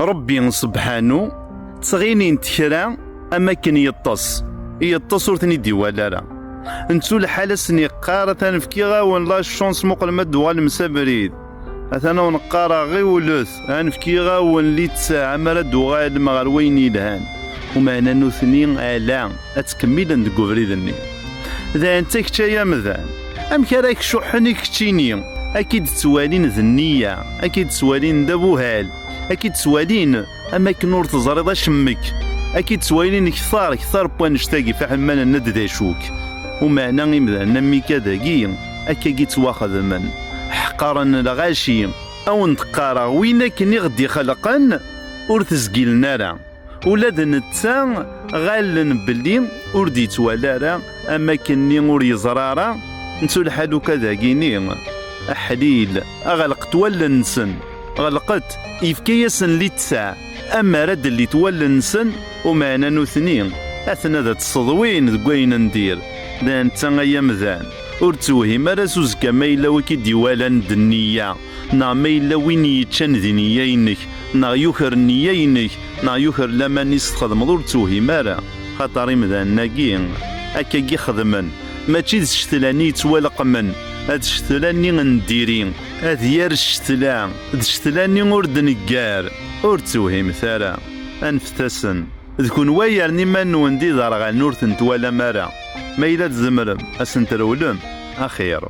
ربي سبحانه تغيني نتكرا اما كان يطس ورثني ديوالا راه انتو الحالة سني قارة تنفكيغا ولا الشونس مقل ما دوال مسابريد اثنا ونقارا غي ولث انفكيغا ونلي تساعة مرا دوغال مغار وين يلهان ومعنا نوثنين الا اتكمل ندقو فريدني ذا انت كتايا مذان ام كراك شحني كتيني اكيد توالين ذنية اكيد توالين دابوهال اكيد توالين اما كنور تزريض شمك اكيد توالين كثار بوان نشتاقي فحمانا نددا شوك ومعنى إمذا نمي كذاكي أكاكي تواخذ من حقارا لغاشي أو نتقارا وين كني غدي خلقا ور تسقيلنا راه ولاد نتا غالن بلي ور ديتوالا راه أما كني ور يزرارا نتو الحالو كذاكيني أحليل أغلق تولا نسن غلقت إفكياسن لي تسع أما رد اللي تولا نسن ومعنى نوثنين أثنى ذات الصدوين ذكوين ندير دان تنغيا مذان ور توهم راه سوزكا ما إلا وكي ديوالا الدنيا نا ما إلا وين يتشان ذي نياينك نا يوخر نياينك نا يوخر لما نستخدم ور توهم راه خاطر مذان ناكين أكاكي خدمن ماشي الشتلاني يتوالق من هاد الشتلاني نديرين هاد يار الشتلان هاد الشتلاني ور دنكار ور توهم ثرا أنفتسن ذكون وايرني ما نوندي ضرغا نور تنتوالا مرا ما إلا تزمرم أسنترولم أخير